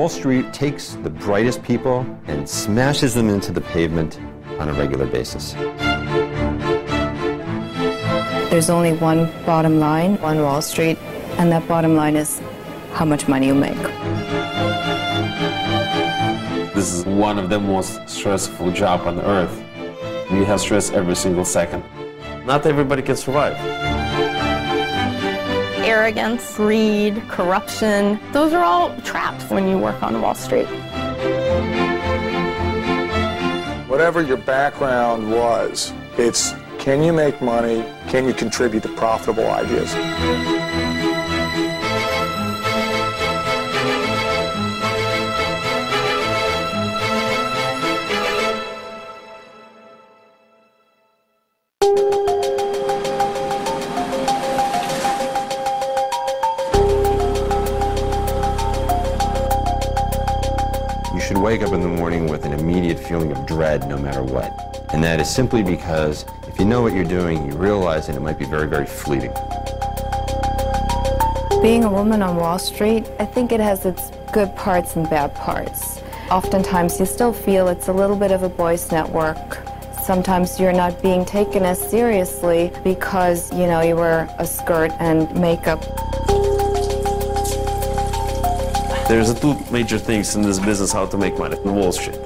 Wall Street takes the brightest people and smashes them into the pavement on a regular basis. There's only one bottom line on Wall Street, and that bottom line is how much money you make. This is one of the most stressful jobs on earth. You have stress every single second. Not everybody can survive. Arrogance, greed, corruption, those are all traps when you work on Wall Street. Whatever your background was, it's can you make money, can you contribute to profitable ideas? You should wake up in the morning with an immediate feeling of dread no matter what. And that is simply because if you know what you're doing, you realize that it might be very, very fleeting. Being a woman on Wall Street, I think it has its good parts and bad parts. Oftentimes you still feel it's a little bit of a boys' network. Sometimes you're not being taken as seriously because, you know, you wear a skirt and makeup. There's two major things in this business how to make money on Wall Street.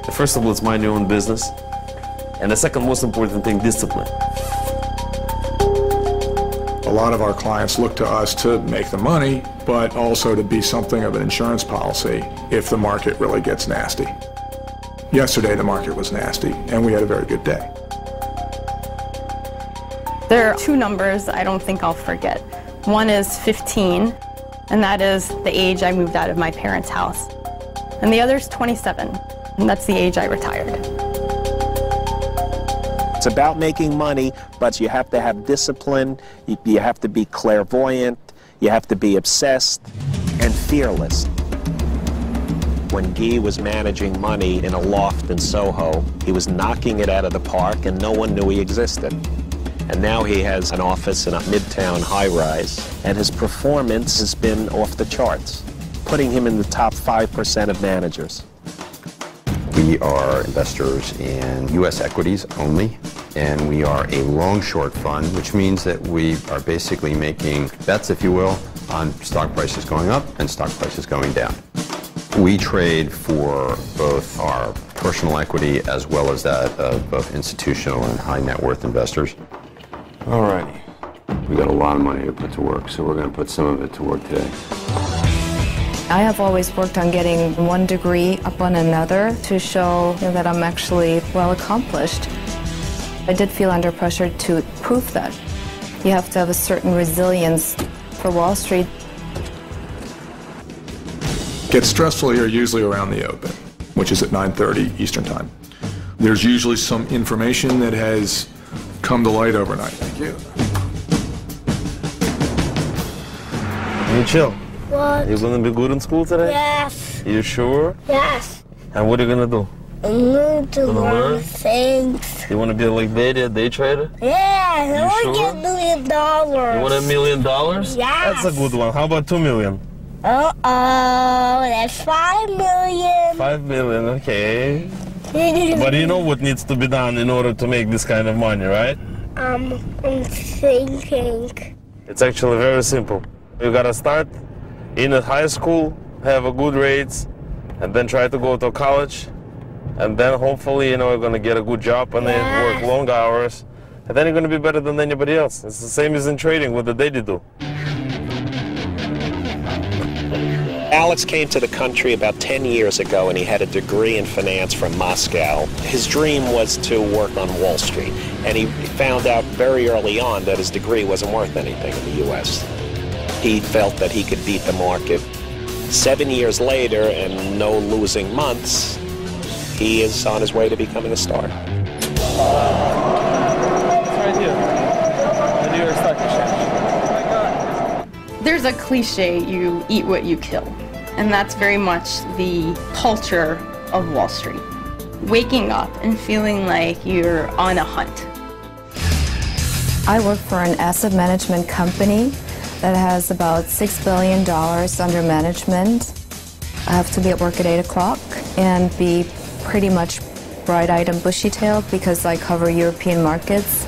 The first of all, it's mind your own business. And the second most important thing, discipline. A lot of our clients look to us to make the money, but also to be something of an insurance policy if the market really gets nasty. Yesterday the market was nasty, and we had a very good day. There are two numbers I don't think I'll forget. One is 15, and that is the age I moved out of my parents' house. And the other is 27, and that's the age I retired. It's about making money, but you have to have discipline, you have to be clairvoyant, you have to be obsessed and fearless. When Guy was managing money in a loft in Soho, he was knocking it out of the park and no one knew he existed. And now he has an office in a midtown high-rise, and his performance has been off the charts, putting him in the top 5% of managers. We are investors in U.S. equities only, and we are a long-short fund, which means that we are basically making bets, if you will, on stock prices going up and stock prices going down. We trade for both our personal equity as well as that of both institutional and high net worth investors. All righty. We got a lot of money to put to work, so we're going to put some of it to work today. I have always worked on getting one degree up on another to show that I'm actually well accomplished. I did feel under pressure to prove that. You have to have a certain resilience for Wall Street. Gets stressful here usually around the open, which is at 9:30 Eastern Time. There's usually some information that has come to light overnight. Thank you. You chill. What? You gonna be good in school today? Yes. You sure? Yes. And what are you gonna do? I'm going to learn things. You wanna be like Betty, a day trader? Yeah, I want to sure? get $1 million. You want $1 million? Yes. That's a good one. How about 2 million? Uh-oh, that's 5 million. 5 million, okay. But you know what needs to be done in order to make this kind of money, right? I'm thinking. It's actually very simple. You gotta start in a high school, have a good grades, and then try to go to college, and then hopefully, you know, you're gonna get a good job and then work long hours, and then you're gonna be better than anybody else. It's the same as in trading, what they do. Alex came to the country about 10 years ago, and he had a degree in finance from Moscow. His dream was to work on Wall Street, and he found out very early on that his degree wasn't worth anything in the U.S. He felt that he could beat the market. 7 years later, and no losing months, he is on his way to becoming a star. It's right here. The New York Stock Exchange. There's a cliche, you eat what you kill. And that's very much the culture of Wall Street. Waking up and feeling like you're on a hunt. I work for an asset management company that has about $6 billion under management. I have to be at work at 8 o'clock and be pretty much bright-eyed and bushy-tailed because I cover European markets.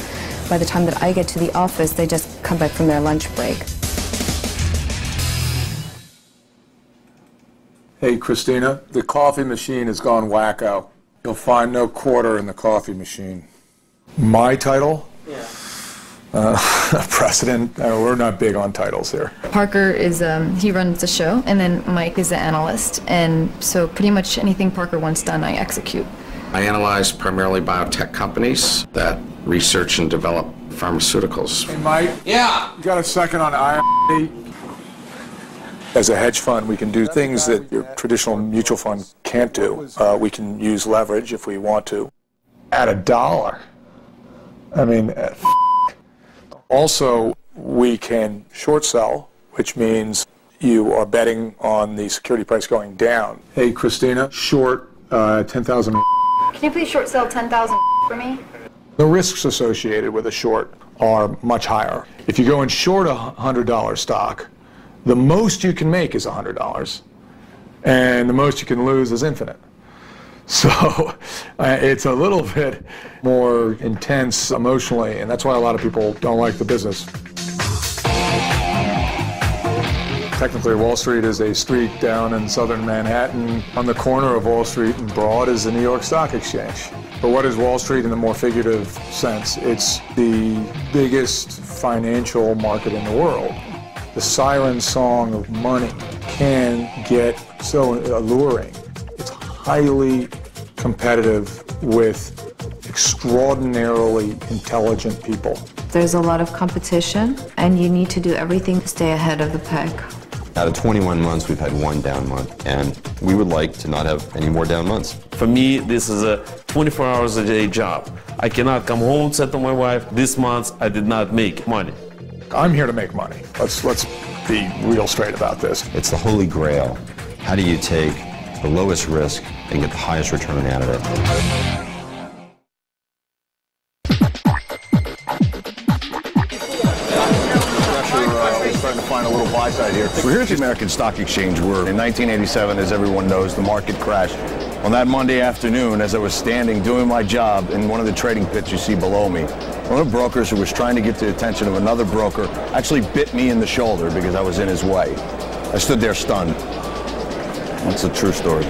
By the time that I get to the office, they just come back from their lunch break. Hey, Christina, the coffee machine has gone wacko. You'll find no quarter in the coffee machine. My title? Yeah. President. We're not big on titles here. Parker is, he runs the show, and then Mike is the analyst, and so pretty much anything Parker wants done, I execute. I analyze primarily biotech companies that research and develop pharmaceuticals. Hey, Mike? Yeah. You got a second on IRA? As a hedge fund, we can do things that your traditional mutual fund can't do. We can use leverage if we want to. At $1. I mean, also, we can short sell, which means you are betting on the security price going down. Hey, Christina, short 10,000. Can you please short sell 10,000 for me? The risks associated with a short are much higher. If you go and short a $100 stock, the most you can make is $100, and the most you can lose is infinite. So it's a little bit more intense emotionally, and that's why a lot of people don't like the business. Technically, Wall Street is a street down in southern Manhattan. On the corner of Wall Street and Broad is the New York Stock Exchange. But what is Wall Street in the more figurative sense? It's the biggest financial market in the world. The siren song of money can get so alluring. It's highly competitive with extraordinarily intelligent people. There's a lot of competition, and you need to do everything to stay ahead of the pack. Out of 21 months, we've had one down month, and we would like to not have any more down months. For me, this is a 24 hours a day job. I cannot come home and say to my wife, this month I did not make money. I'm here to make money. Let's be real straight about this. It's the holy grail. How do you take the lowest risk and get the highest return out of it? Starting to find a little buy side here. So here's the American Stock Exchange where in 1987, as everyone knows, the market crashed. On that Monday afternoon, as I was standing doing my job in one of the trading pits you see below me, one of the brokers who was trying to get the attention of another broker actually bit me in the shoulder because I was in his way. I stood there stunned. That's a true story.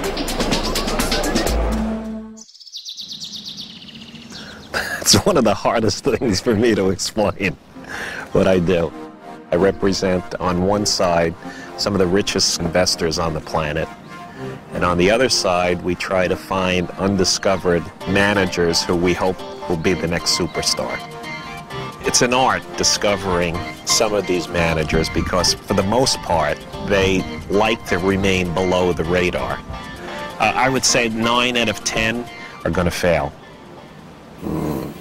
It's one of the hardest things for me to explain what I do. I represent on one side some of the richest investors on the planet, and on the other side we try to find undiscovered managers who we hope will be the next superstar. It's an art discovering some of these managers because for the most part they like to remain below the radar. I would say 9 out of 10 are going to fail.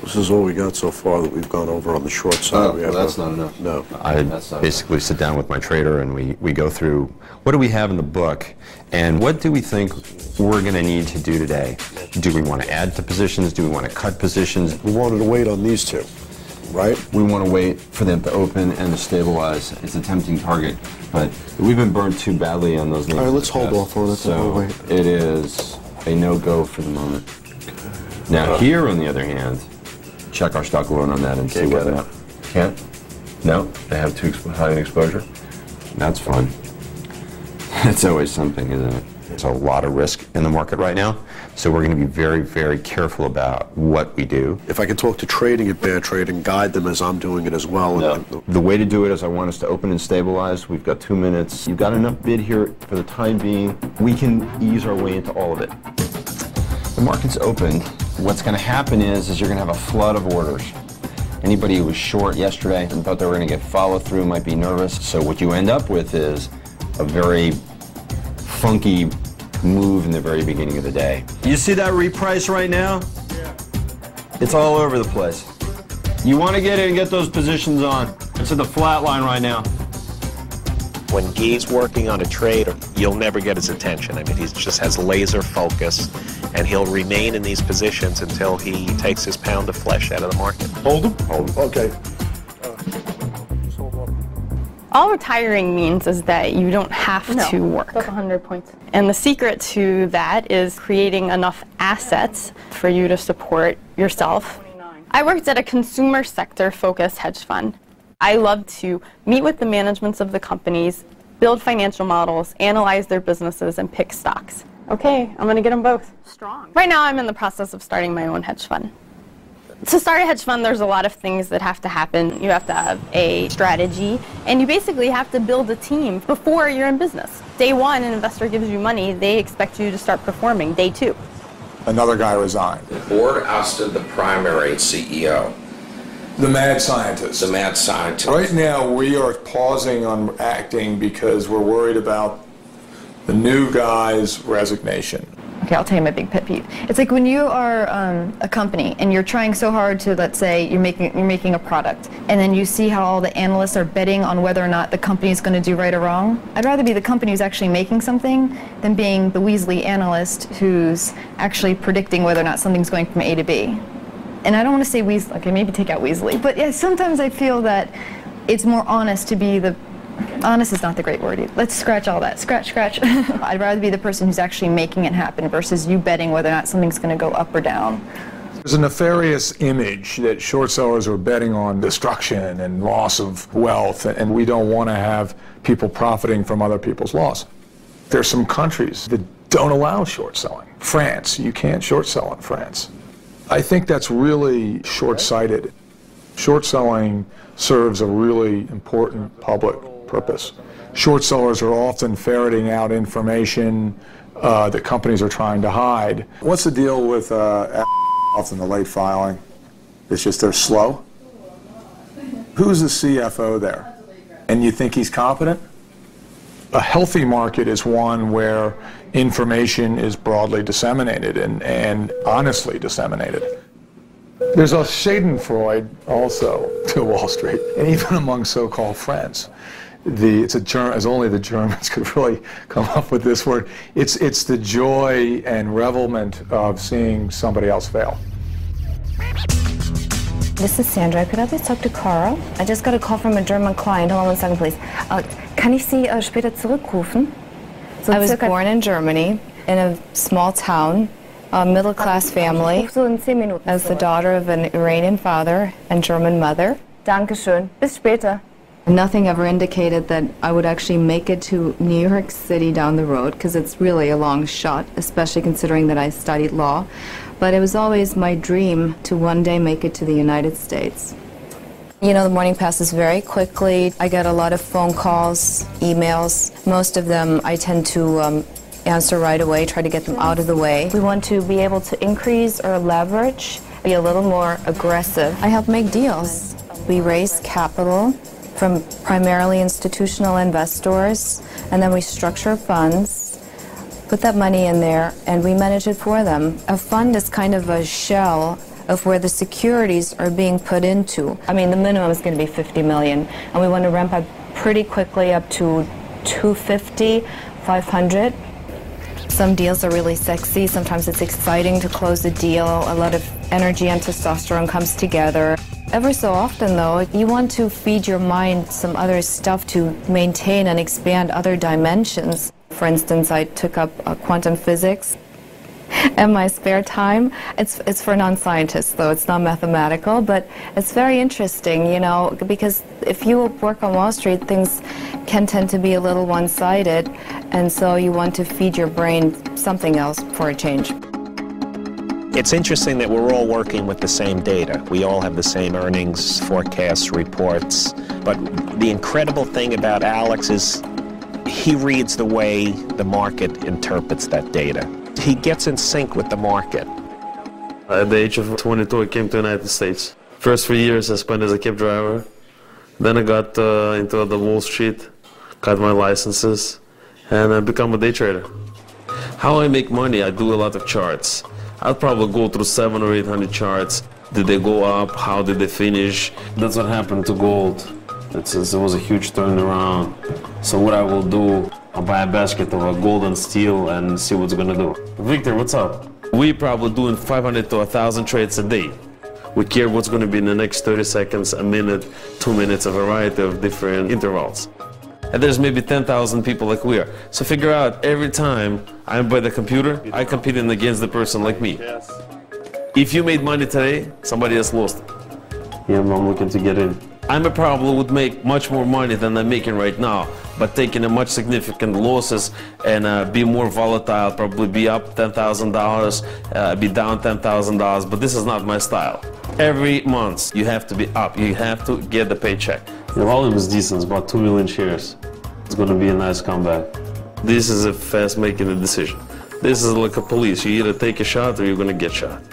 This is all we got so far that we've gone over on the short side. That's not enough. No. I basically sit down with my trader and we go through what do we have in the book and what do we think we're going to need to do today. Do we want to add to positions? Do we want to cut positions? We wanted to wait on these two, right? We want to wait for them to open and to stabilize. It's a tempting target, but we've been burned too badly on those names. All right, let's hold off on it. So it is a no-go for the moment. Now here, on the other hand, check our stock alone on that and see whether or not. Can't? No? They have too high an exposure? That's fun. It's always something, isn't it? There's a lot of risk in the market right now, so we're going to be very, very careful about what we do. If I can talk to trading at Bear Trade and guide them as I'm doing it as well. No. The way to do it is I want us to open and stabilize. We've got 2 minutes. You've got enough bid here for the time being. We can ease our way into all of it. The market's opened. What's going to happen is you're going to have a flood of orders. Anybody who was short yesterday and thought they were going to get follow through might be nervous. So what you end up with is a very funky move in the very beginning of the day. You see that reprice right now? Yeah. It's all over the place. You want to get in and get those positions on. It's at the flat line right now. When Guy's working on a trade, you'll never get his attention. I mean, he just has laser focus, and he'll remain in these positions until he takes his pound of flesh out of the market. Hold him? Hold him. Okay. All retiring means is that you don't have to work. That's 100 points. And the secret to that is creating enough assets for you to support yourself. I worked at a consumer sector focused hedge fund. I love to meet with the managements of the companies, build financial models, analyze their businesses, and pick stocks. Okay, I'm going to get them both. Strong. Right now I'm in the process of starting my own hedge fund. To start a hedge fund, there's a lot of things that have to happen. You have to have a strategy, and you basically have to build a team before you're in business. Day one, an investor gives you money, they expect you to start performing. Day two. Another guy resigned. The board ousted the primary CEO. The mad scientist. The mad scientist. Right now, we are pausing on acting because we're worried about the new guy's resignation. Okay, I'll tell you my big pet peeve. It's like when you are a company and you're trying so hard to, let's say, you're making a product, and then you see how all the analysts are betting on whether or not the company is going to do right or wrong. I'd rather be the company who's actually making something than being the Weasley analyst who's actually predicting whether or not something's going from A to B. And I don't want to say Weasley, okay, maybe take out Weasley, but yeah, sometimes I feel that it's more honest to be the honest is not the great word. Let's scratch all that. Scratch. I'd rather be the person who's actually making it happen versus you betting whether or not something's going to go up or down. There's a nefarious image that short sellers are betting on destruction and loss of wealth, and we don't want to have people profiting from other people's loss. There's some countries that don't allow short selling. France, you can't short sell in France. I think that's really short-sighted. Short selling serves a really important public purpose. Short sellers are often ferreting out information that companies are trying to hide. What's the deal with often the late filing? It's just they're slow? Who's the CFO there? And you think he's competent? A healthy market is one where information is broadly disseminated and honestly disseminated. There's a schadenfreude also to Wall Street, and even among so-called friends. As only the Germans could really come up with this word. It's the joy and revelment of seeing somebody else fail. This is Sandra. Could I please talk to Carl? I just got a call from a German client. Hold on 1 second, please. Kann ich Sie später zurückrufen? I was born in Germany, in a small town, a middle-class family, as the daughter of an Iranian father and German mother. Dankeschön. Bis später. Nothing ever indicated that I would actually make it to New York City down the road, because it's really a long shot, especially considering that I studied law. But it was always my dream to one day make it to the United States. You know, the morning passes very quickly. I get a lot of phone calls, emails. Most of them I tend to answer right away, try to get them out of the way. We want to be able to increase our leverage, be a little more aggressive. I help make deals. We raise capital from primarily institutional investors, and then we structure funds, put that money in there, and we manage it for them. A fund is kind of a shell of where the securities are being put into. I mean, the minimum is going to be 50 million, and we want to ramp up pretty quickly up to 250, 500. Some deals are really sexy. Sometimes it's exciting to close a deal. A lot of energy and testosterone comes together. Ever so often, though, you want to feed your mind some other stuff to maintain and expand other dimensions. For instance, I took up quantum physics in my spare time. It's for non-scientists, though. It's not mathematical, but it's very interesting, you know, because if you work on Wall Street, things can tend to be a little one-sided, and so you want to feed your brain something else for a change. It's interesting that we're all working with the same data. We all have the same earnings, forecasts, reports. But the incredible thing about Alex is he reads the way the market interprets that data. He gets in sync with the market. At the age of 22, I came to the United States. First 3 years I spent as a cab driver. Then I got into the Wall Street, got my licenses, and I become a day trader. How I make money, I do a lot of charts. I'll probably go through 700 or 800 charts. Did they go up? How did they finish? That's what happened to gold. It was a huge turnaround. So what I will do, I'll buy a basket of gold and steel and see what's gonna do. Victor, what's up? We probably doing 500 to 1,000 trades a day. We care what's gonna be in the next 30 seconds, a minute, 2 minutes, a variety of different intervals. and there's maybe 10,000 people like we are. So figure out every time I'm by the computer, I'm competing against the person like me. If you made money today, somebody else lost it. Yeah, I'm looking to get in. I probably would make much more money than I'm making right now, but taking a much significant losses and be more volatile, probably be up $10,000, be down $10,000, but this is not my style. Every month you have to be up, you have to get the paycheck. The volume is decent, it's about 2 million shares. It's going to be a nice comeback. This is a fast making a decision. This is like a police, you either take a shot or you're going to get shot.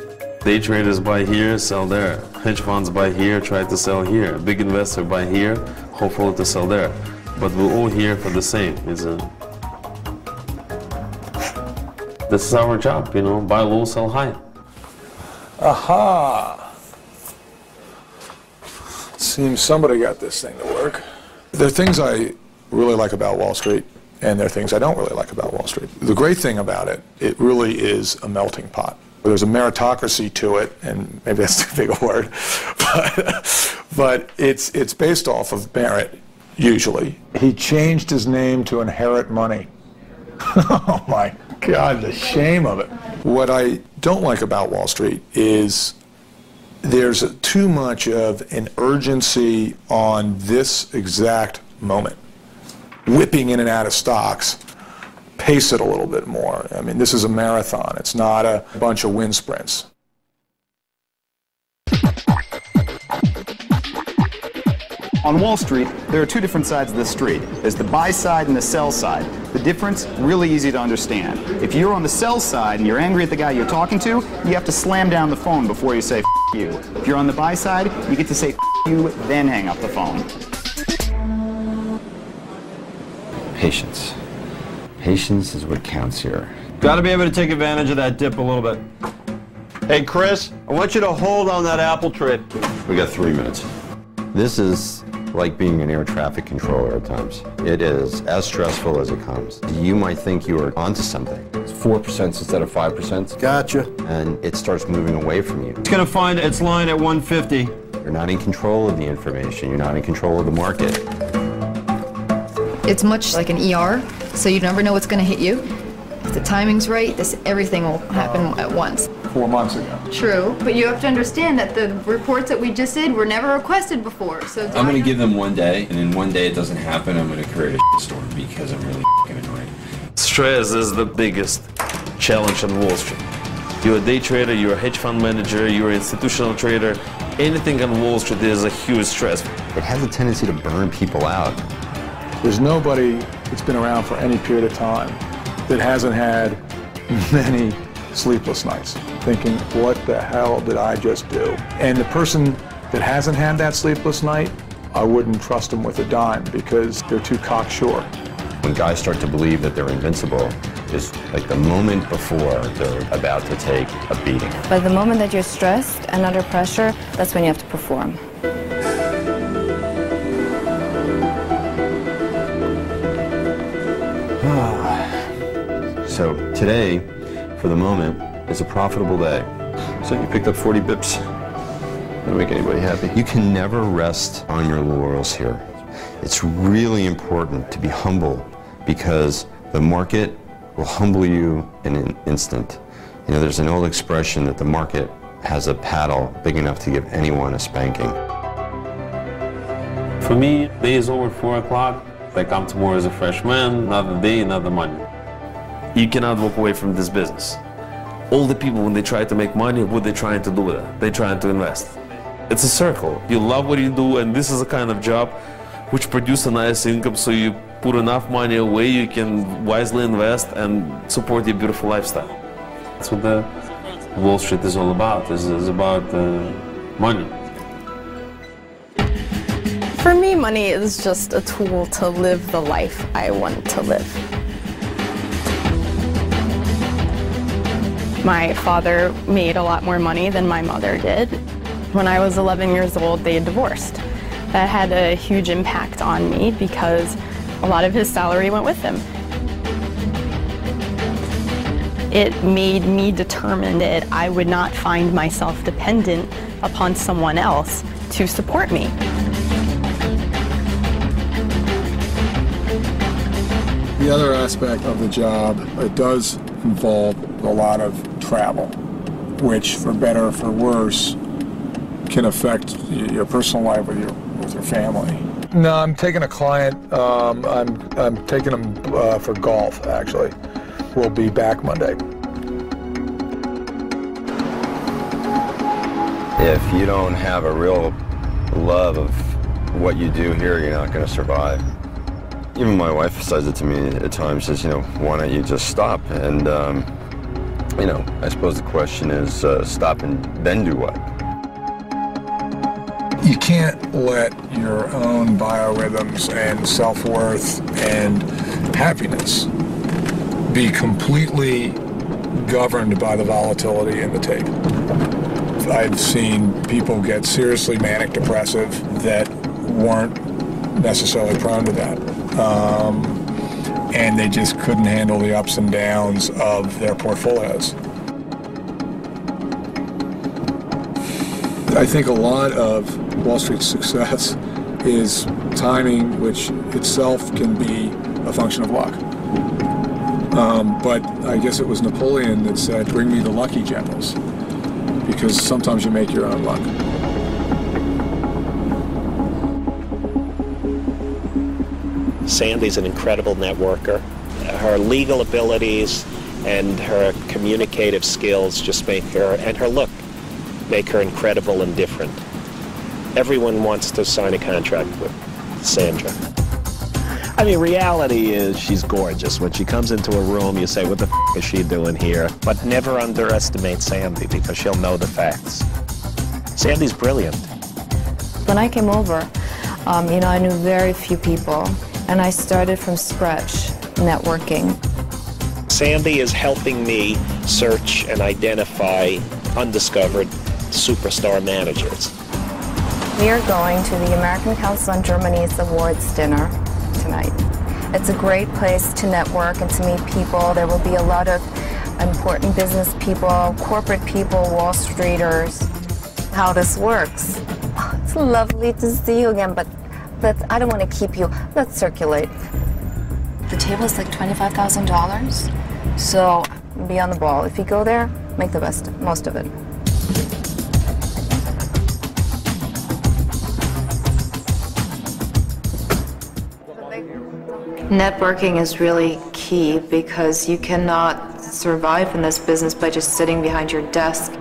Day traders buy here, sell there. Hedge funds buy here, try to sell here. Big investor buy here, hopefully to sell there. But we're all here for the same. This is our job, you know, buy low, sell high. Aha! Seems somebody got this thing to work. There are things I really like about Wall Street, and there are things I don't really like about Wall Street. The great thing about it, it really is a melting pot. There's a meritocracy to it, and maybe that's too big a word, but it's based off of merit, usually. He changed his name to Inherit Money. Oh my God, the shame of it. What I don't like about Wall Street is there's too much of an urgency on this exact moment. Whipping in and out of stocks. Pace it a little bit more. I mean, this is a marathon. It's not a bunch of wind sprints. On Wall Street, there are two different sides of the street. There's the buy side and the sell side. The difference, really easy to understand. If you're on the sell side and you're angry at the guy you're talking to, you have to slam down the phone before you say F you. If you're on the buy side, you get to say F you, then hang up the phone. Patience. Patience is what counts here. Got to be able to take advantage of that dip a little bit. Hey, Chris, I want you to hold on that apple trade. We got 3 minutes. This is like being an air traffic controller at times. It is as stressful as it comes. You might think you are onto something. It's 4% instead of 5%. Gotcha. And it starts moving away from you. It's going to find its line at 150. You're not in control of the information. You're not in control of the market. It's much like an ER, so you never know what's going to hit you. If the timing's right, everything will happen at once. 4 months ago. True, but you have to understand that the reports that we just did were never requested before. So I'm going to give them 1 day, and in 1 day it doesn't happen, I'm going to create a storm because I'm really annoyed. Stress is the biggest challenge on Wall Street. You're a day trader, you're a hedge fund manager, you're an institutional trader. Anything on Wall Street is a huge stress. It has a tendency to burn people out. There's nobody that's been around for any period of time that hasn't had many sleepless nights, thinking, what the hell did I just do? And the person that hasn't had that sleepless night, I wouldn't trust them with a dime because they're too cocksure. When guys start to believe that they're invincible, is like the moment before they're about to take a beating. But the moment that you're stressed and under pressure, that's when you have to perform. So today, for the moment, is a profitable day. So you picked up 40 bips. Doesn't make anybody happy. You can never rest on your laurels here. It's really important to be humble because the market will humble you in an instant. You know, there's an old expression that the market has a paddle big enough to give anyone a spanking. For me, day is over 4 o'clock. I come tomorrow as a fresh man, another day, another money. You cannot walk away from this business. All the people, when they try to make money, what they're trying to do with it? They're trying to invest. It's a circle. You love what you do, and this is a kind of job which produces a nice income, so you put enough money away, you can wisely invest and support your beautiful lifestyle. That's what the Wall Street is all about. It's about money. For me, money is just a tool to live the life I want to live. My father made a lot more money than my mother did. When I was 11 years old, they divorced. That had a huge impact on me because a lot of his salary went with him. It made me determined that I would not find myself dependent upon someone else to support me. The other aspect of the job, it does involve a lot of travel, which, for better or for worse, can affect your personal life with your family. No, I'm taking a client. I'm taking him for golf, actually. We'll be back Monday. If you don't have a real love of what you do here, you're not going to survive. Even my wife says it to me at times, says, why don't you just stop? And, I suppose the question is, stop and then do what? You can't let your own biorhythms and self-worth and happiness be completely governed by the volatility in the tape. I've seen people get seriously manic depressive that weren't necessarily prone to that. And they just couldn't handle the ups and downs of their portfolios. I think a lot of Wall Street's success is timing, which itself can be a function of luck. But I guess it was Napoleon that said, bring me the lucky generals, because sometimes you make your own luck. Sandy's an incredible networker. Her legal abilities and her communicative skills just make her, and her look, make her incredible and different. Everyone wants to sign a contract with Sandra. I mean, reality is she's gorgeous. When she comes into a room, you say, what the f is she doing here? But never underestimate Sandy, because she'll know the facts. Sandy's brilliant. When I came over, I knew very few people, and I started from scratch networking. Sandy is helping me search and identify undiscovered superstar managers. We are going to the American Council on Germany's awards dinner tonight. It's a great place to network and to meet people. There will be a lot of important business people, corporate people, Wall Streeters. How this works. It's lovely to see you again, but I don't want to keep you. Let's circulate. The table is like $25,000, so be on the ball. If you go there, make the most of it. Networking is really key because you cannot survive in this business by just sitting behind your desk.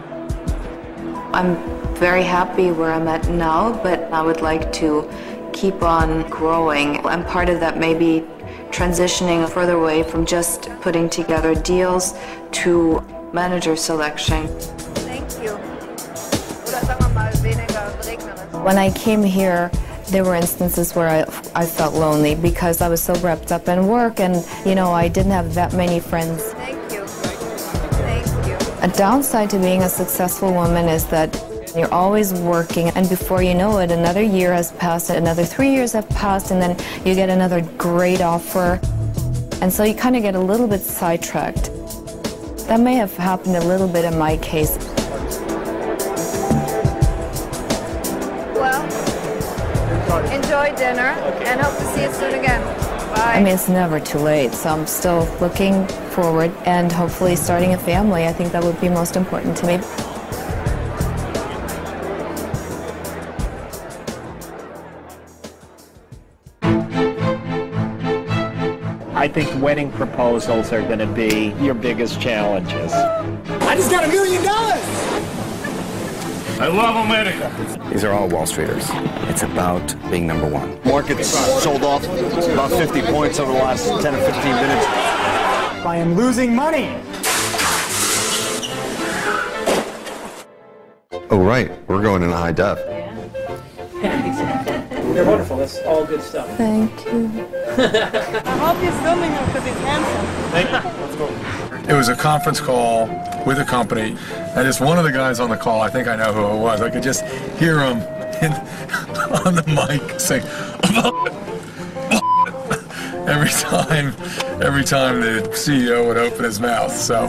I'm very happy where I'm at now, but I would like to keep on growing. And part of that may be transitioning further away from just putting together deals to manager selection. Thank you. When I came here, there were instances where I felt lonely because I was so wrapped up in work and, I didn't have that many friends. Thank you. Thank you. A downside to being a successful woman is that you're always working, and before you know it, another year has passed, another 3 years have passed, and then you get another great offer. And so you kind of get a little bit sidetracked. That may have happened a little bit in my case. Enjoy dinner, and hope to see you soon again. Bye. I mean, it's never too late, so I'm still looking forward and hopefully starting a family. I think that would be most important to me. I think wedding proposals are going to be your biggest challenges. I just got $1 million! I love America. These are all Wall Streeters. It's about being number one. Market's sold off about 50 points over the last 10 or 15 minutes. I am losing money. Oh, right. We're going in high def. They're wonderful. That's all good stuff. Thank you. I hope he's filming him because he's handsome. Thank you. Let's go. It was a conference call with a company, and just one of the guys on the call, I think I know who it was. I could just hear him on the mic saying, every time the CEO would open his mouth. So